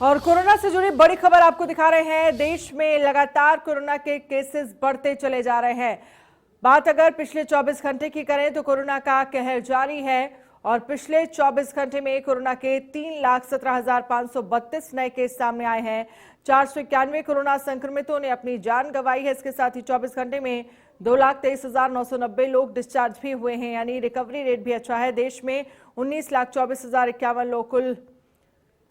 और कोरोना से जुड़ी बड़ी खबर आपको दिखा रहे हैं। देश में लगातार कोरोना के केसेस बढ़ते चले जा रहे हैं। बात अगर पिछले 24 घंटे की करें तो कोरोना का कहर जारी है और पिछले 24 घंटे में कोरोना के 3,17,532 नए केस सामने आए हैं। 491 कोरोना संक्रमितों ने अपनी जान गंवाई है। इसके साथ ही 24 घंटे में 2,23,990 लोग डिस्चार्ज भी हुए हैं, यानी रिकवरी रेट भी अच्छा है। देश में 19,24,051 लोग कुल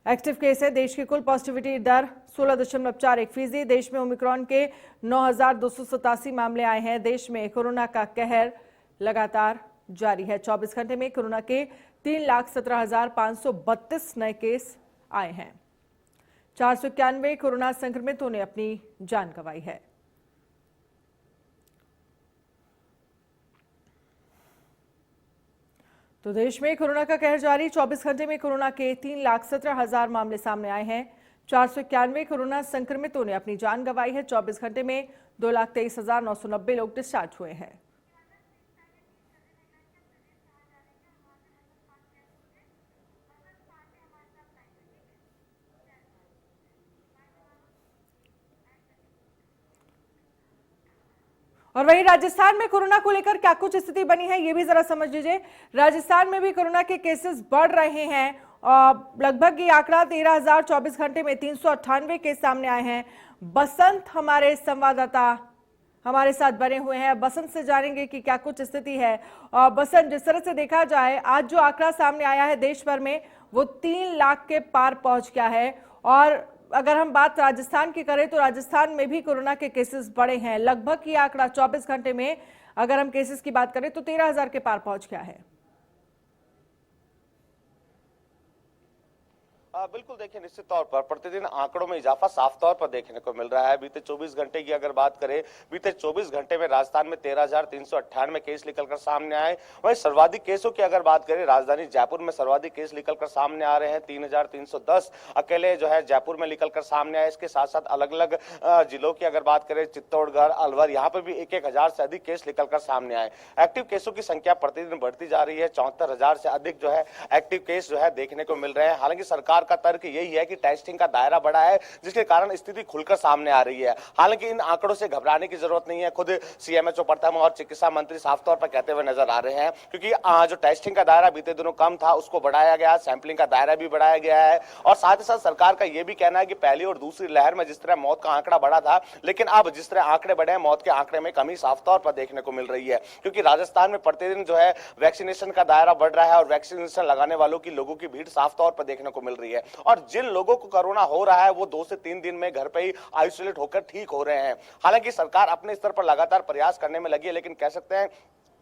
एक्टिव केस है। देश की कुल पॉजिटिविटी दर 16.41%। देश में ओमिक्रॉन के 9,287 मामले आए हैं। देश में कोरोना का कहर लगातार जारी है। 24 घंटे में कोरोना के 3,17,532 नए केस आए हैं। 491 कोरोना संक्रमितों ने अपनी जान गंवाई है। तो देश में कोरोना का कहर जारी। 24 घंटे में कोरोना के 3,17,000 मामले सामने आए हैं। 491 कोरोना संक्रमितों ने अपनी जान गंवाई है। 24 घंटे में 2,23,990 लोग डिस्चार्ज हुए हैं। और वहीं राजस्थान में कोरोना को लेकर क्या कुछ स्थिति बनी है, ये भी जरा समझ लीजिए। राजस्थान में भी कोरोना के केसेस बढ़ रहे हैं। लगभग ये आंकड़ा 13,000 24 घंटे में 398 केस सामने आए हैं। बसंत हमारे संवाददाता हमारे साथ बने हुए हैं। बसंत से जानेंगे कि क्या कुछ स्थिति है। बसंत, जिस तरह से देखा जाए आज जो आंकड़ा सामने आया है देश भर में वो 3 लाख के पार पहुंच गया है। और अगर हम बात राजस्थान की करें तो राजस्थान में भी कोरोना के केसेस बढ़े हैं। लगभग ये आंकड़ा 24 घंटे में अगर हम केसेस की बात करें तो 13,000 के पार पहुंच गया है। बिल्कुल देखिए, निश्चित तौर पर प्रतिदिन आंकड़ों में इजाफा साफ तौर पर देखने को मिल रहा है। बीते 24 घंटे की अगर बात करें, बीते 24 घंटे में राजस्थान में 13,398 केस निकलकर सामने आए। वहीं सर्वाधिक केसों की अगर बात करें, राजधानी जयपुर में सर्वाधिक केस निकलकर सामने आ रहे हैं। 3,310 अकेले जो है जयपुर में निकलकर सामने आए। इसके साथ साथ अलग अलग जिलों की अगर बात करें, चित्तौड़गढ़, अलवर, यहाँ पर भी 1,000 से अधिक केस निकलकर सामने आए। एक्टिव केसों की संख्या प्रतिदिन बढ़ती जा रही है। 74,000 से अधिक जो है एक्टिव केस जो है देखने को मिल रहे हैं। हालांकि सरकार का तर्क यही है कि टेस्टिंग का दायरा बढ़ा है, जिसके कारण स्थिति खुलकर सामने आ रही है। हालांकि इन आंकड़ों से घबराने की जरूरत नहीं है। खुद सीएमएचओ प्रथम और चिकित्सा मंत्री साफ तौर पर कहते हुए नजर आ रहे हैं, क्योंकि जो टेस्टिंग का दायरा बीते दिनों कम था उसको बढ़ाया गया, सैंपलिंग का दायरा भी बढ़ाया गया है। और साथ ही साथ सरकार का यह भी कहना है कि पहली और दूसरी लहर में जिस तरह मौत का आंकड़ा बढ़ा था, लेकिन अब जिस तरह आंकड़े बढ़े हैं, मौत के आंकड़े में कमी साफ तौर पर देखने को मिल रही है। क्योंकि राजस्थान में प्रतिदिन जो है वैक्सीनेशन का दायरा बढ़ रहा है और वैक्सीनेशन लगाने वालों की लोगों की भीड़ साफ तौर पर देखने को मिल रही है। और जिन लोगों को कोरोना हो रहा है वो 2 से 3 दिन में घर पे ही आइसोलेट होकर ठीक हो रहे हैं। हालांकि सरकार अपने स्तर पर लगातार प्रयास करने में लगी है, लेकिन कह सकते हैं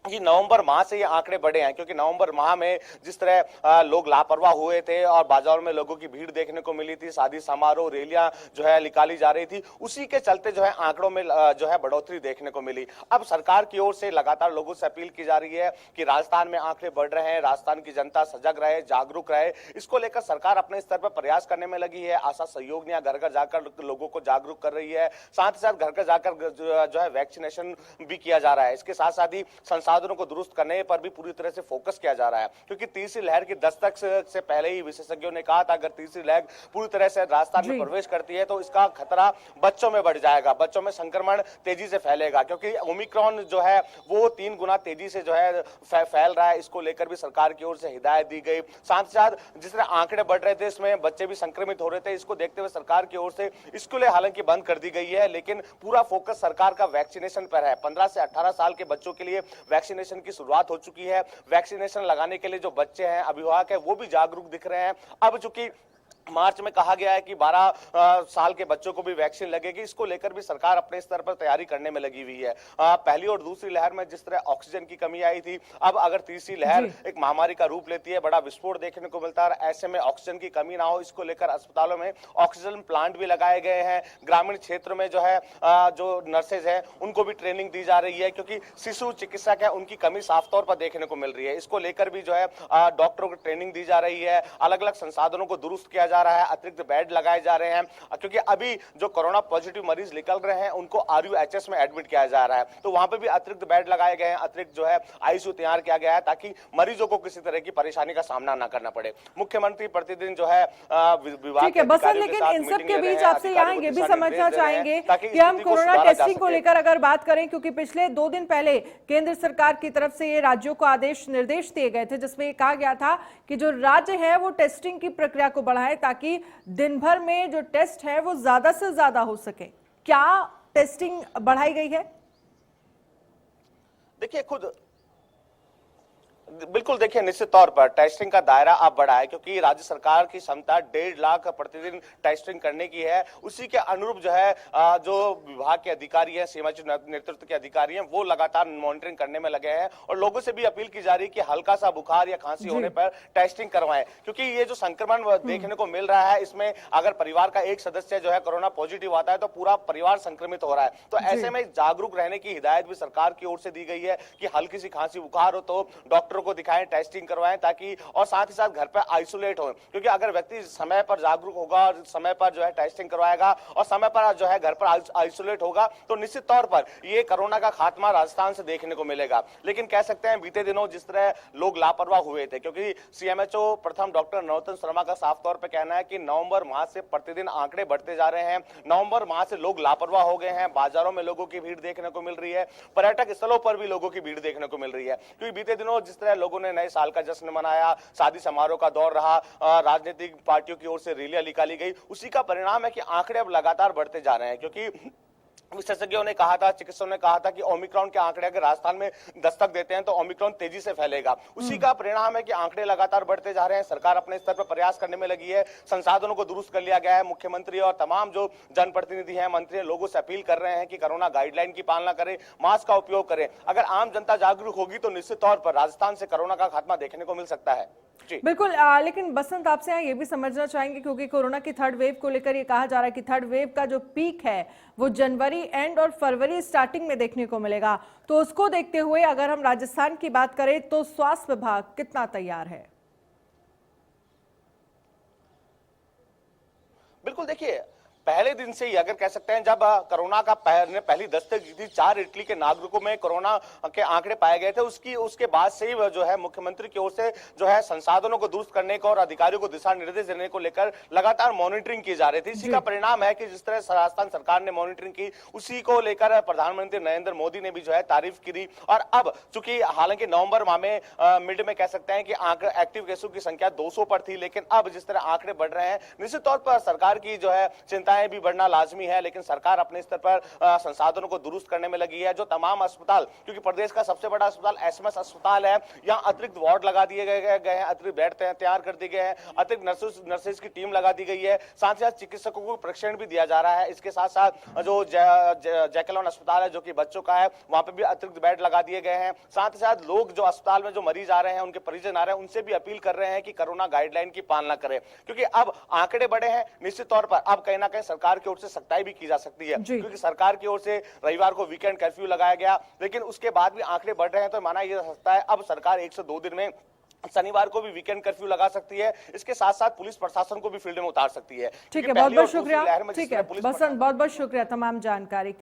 कि नवंबर माह से ये आंकड़े बढ़े हैं। क्योंकि नवंबर माह में जिस तरह लोग लापरवाह हुए थे और बाजारों में लोगों की भीड़ देखने को मिली थी, शादी समारोह, रैलियां जो है निकाली जा रही थी, उसी के चलते जो है आंकड़ों में जो है बढ़ोतरी देखने को मिली। अब सरकार की ओर से लगातार लोगों से अपील की जा रही है कि राजस्थान में आंकड़े बढ़ रहे हैं, राजस्थान की जनता सजग रहे, जागरूक रहे। इसको लेकर सरकार अपने स्तर पर प्रयास करने में लगी है। आशा सहयोगिनियां घर घर जाकर लोगों को जागरूक कर रही है। साथ ही साथ घर घर जाकर जो है वैक्सीनेशन भी किया जा रहा है। इसके साथ साथ ही संसाधनों को दुरुस्त करने पर भी पूरी तरह से फोकस किया जा रहा है। क्योंकि तीसरी लहर की दस्तक से पहले ही विशेषज्ञों ने कहा था, अगर तीसरी लहर पूरी तरह से राजस्थान में प्रवेश करती है तो इसका खतरा बच्चों में बढ़ जाएगा, बच्चों में संक्रमण तेजी से फैलेगा। क्योंकि ओमिक्रॉन जो है वो 3 गुना तेजी से जो है फैल रहा है। इसको लेकर भी सरकार की ओर से हिदायत दी गई। साथ ही साथ जिस तरह आंकड़े बढ़ रहे थे, इसमें बच्चे भी संक्रमित हो रहे थे, इसको देखते हुए सरकार की ओर से स्कूलें हालांकि बंद कर दी गई है, लेकिन पूरा फोकस सरकार का वैक्सीनेशन पर है। 15 से 18 साल के बच्चों के लिए वैक्सीनेशन की शुरुआत हो चुकी है। वैक्सीनेशन लगाने के लिए जो बच्चे हैं, अभिभावक है, वो भी जागरूक दिख रहे हैं। अब चूंकि मार्च में कहा गया है कि 12 साल के बच्चों को भी वैक्सीन लगेगी, इसको लेकर भी सरकार अपने स्तर पर तैयारी करने में लगी हुई है। पहली और दूसरी लहर में जिस तरह ऑक्सीजन की कमी आई थी, अब अगर तीसरी लहर एक महामारी का रूप लेती है, बड़ा विस्फोट देखने को मिलता है, ऐसे में ऑक्सीजन की कमी ना हो, इसको लेकर अस्पतालों में ऑक्सीजन प्लांट भी लगाए गए हैं। ग्रामीण क्षेत्र में जो है जो नर्सेज है उनको भी ट्रेनिंग दी जा रही है, क्योंकि शिशु चिकित्सक है उनकी कमी साफ तौर पर देखने को मिल रही है। इसको लेकर भी जो है डॉक्टरों को ट्रेनिंग दी जा रही है। अलग अलग संसाधनों को दुरुस्त किया जा रहा है, अतिरिक्त बेड लगाए जा रहे हैं, क्योंकि अभी जो कोरोना पॉजिटिव मरीज निकल रहे हैं उनको RUHS में एडमिट किया जा रहा है, तो वहां पे भी अतिरिक्त बेड लगाए गए हैं, अतिरिक्त जो है ICU तैयार किया गया है ताकि मरीजों को किसी तरह की परेशानी का सामना ना करना पड़े। मुख्यमंत्री प्रतिदिन जो है विभाग ठीक है बसंत, लेकिन इन सब के बीच आपसे यहाँ ये भी समझना चाहेंगे कि हम कोरोना टेस्टिंग को लेकर अगर बात करें, क्योंकि पिछले 2 दिन पहले केंद्र सरकार की तरफ से ये राज्यों को आदेश निर्देश दिए गए थे जिसमें कहा गया था कि जो राज्य है वो टेस्टिंग की प्रक्रिया को बढ़ाए ताकि दिन भर में जो टेस्ट है वो ज्यादा से ज्यादा हो सके। क्या टेस्टिंग बढ़ाई गई है? देखिए बिल्कुल, देखिए निश्चित तौर पर टेस्टिंग का दायरा अब बढ़ा है, क्योंकि राज्य सरकार की क्षमता 1.5 लाख प्रतिदिन टेस्टिंग करने की है। उसी के अनुरूप जो है जो विभाग के अधिकारी हैं, सीएमएचओ नेतृत्व के अधिकारी हैं, वो लगातार मॉनिटरिंग करने में लगे हैं और लोगों से भी अपील की जा रही है कि हल्का सा बुखार या खांसी होने पर टेस्टिंग करवाएं, क्योंकि ये जो संक्रमण देखने को मिल रहा है इसमें अगर परिवार का एक सदस्य जो है कोरोना पॉजिटिव आता है तो पूरा परिवार संक्रमित हो रहा है। तो ऐसे में जागरूक रहने की हिदायत भी सरकार की ओर से दी गई है कि हल्की सी खांसी बुखार हो तो डॉक्टर को दिखाएं, टेस्टिंग करवाएं, ताकि और साथ ही साथ घर पर आइसोलेट हो, क्योंकि अगर व्यक्ति समय पर जागरूक होगा और समय पर जो है टेस्टिंग करवाएगा और समय पर जो है घर पर आइसोलेट होगा तो निश्चित तौर पर ये कोरोना का खात्मा राजस्थान से देखने को मिलेगा। लेकिन कह सकते हैं बीते दिनों जिस तरह लोग लापरवाह हुए थे, क्योंकि सीएमएचओ प्रथम डॉक्टर नरोत्तम शर्मा का साफ तौर पर कहना है कि नवंबर माह से प्रतिदिन आंकड़े बढ़ते जा रहे हैं, नवंबर माह से लोग लापरवाह हो गए हैं, बाजारों में लोगों की भीड़ देखने को मिल रही है, पर्यटक स्थलों पर भी लोगों की भीड़ देखने को मिल रही है, क्योंकि बीते दिनों जिस तरह लोगों ने नए साल का जश्न मनाया, शादी समारोह का दौर रहा, राजनीतिक पार्टियों की ओर से रैलियां निकाली गई, उसी का परिणाम है कि आंकड़े अब लगातार बढ़ते जा रहे हैं। क्योंकि विशेषज्ञों ने कहा था, चिकित्सकों ने कहा था कि ओमिक्रॉन के आंकड़े अगर राजस्थान में दस्तक देते हैं तो ओमिक्रॉन तेजी से फैलेगा। उसी का परिणाम है कि आंकड़े लगातार बढ़ते जा रहे हैं। सरकार अपने स्तर पर प्रयास करने में लगी है, संसाधनों को दुरुस्त कर लिया गया है। मुख्यमंत्री और तमाम जो जनप्रतिनिधि हैं, मंत्री हैं, लोगों से अपील कर रहे हैं कि कोरोना गाइडलाइन की पालना करें, मास्क का उपयोग करें। अगर आम जनता जागरूक होगी तो निश्चित तौर पर राजस्थान से कोरोना का खात्मा देखने को मिल सकता है। बिल्कुल, लेकिन बसंत आपसे यहाँ ये भी समझना चाहेंगे, क्योंकि कोरोना की थर्ड वेव को लेकर ये कहा जा रहा है कि थर्ड वेव का जो पीक है वो जनवरी एंड और फरवरी स्टार्टिंग में देखने को मिलेगा, तो उसको देखते हुए अगर हम राजस्थान की बात करें तो स्वास्थ्य विभाग कितना तैयार है? बिल्कुल, देखिए पहले दिन से ही अगर कह सकते हैं जब कोरोना का पहली दस्तक दी थी, 4 इटली के नागरिकों में कोरोना के आंकड़े पाए गए थे, उसके बाद से ही जो है मुख्यमंत्री की ओर से जो है संसाधनों को दुरुस्त करने को और अधिकारियों को दिशा निर्देश देने को लेकर लगातार मॉनिटरिंग की जा रही थी। इसी का परिणाम है कि जिस तरह राजस्थान सरकार ने मॉनिटरिंग की, उसी को लेकर प्रधानमंत्री नरेंद्र मोदी ने भी जो है तारीफ की। और अब चूंकि हालांकि नवंबर माह में मिड में कह सकते हैं कि एक्टिव केसों की संख्या 200 पर थी, लेकिन अब जिस तरह आंकड़े बढ़ रहे हैं निश्चित तौर पर सरकार की जो है चिंता भी बढ़ना लाजमी है। लेकिन सरकार अपने स्तर पर संसाधनों को दुरुस्त करने में लगी है। जो तमाम अस्पताल, क्योंकि प्रदेश का सबसे बड़ा अस्पताल एसएमएस अस्पताल है, यहाँ अतिरिक्त वार्ड लगा दिए गए हैं, अतिरिक्त बेड तैयार कर दिए गए हैं, अतिरिक्त नर्सेज की टीम लगा दी गई है, साथ ही साथ चिकित्सकों को प्रशिक्षण भी दिया जा रहा है। इसके साथ साथ जो जैकलॉन अस्पताल है जो कि बच्चों का है, वहां पर भी अतिरिक्त बेड लगा दिए गए हैं। साथ ही साथ लोग जो अस्पताल में जो मरीज आ रहे हैं, उनके परिजन आ रहे हैं, उनसे भी अपील कर रहे हैं कि कोरोना गाइडलाइन की पालना करें, क्योंकि अब आंकड़े बढ़े हैं। निश्चित तौर पर अब कहीं ना कहीं सरकार की ओर से सख्ताई भी की जा सकती है, क्योंकि सरकार की ओर से रविवार को वीकेंड कर्फ्यू लगाया गया, लेकिन उसके बाद भी आंकड़े बढ़ रहे हैं तो माना यह जा सकता है अब सरकार 1 से 2 दिन में शनिवार को भी वीकेंड कर्फ्यू लगा सकती है। इसके साथ साथ पुलिस प्रशासन को भी फील्ड में उतार सकती है। ठीक है, बहुत बहुत शुक्रिया। ठीक है बसंत, बहुत बहुत शुक्रिया तमाम जानकारी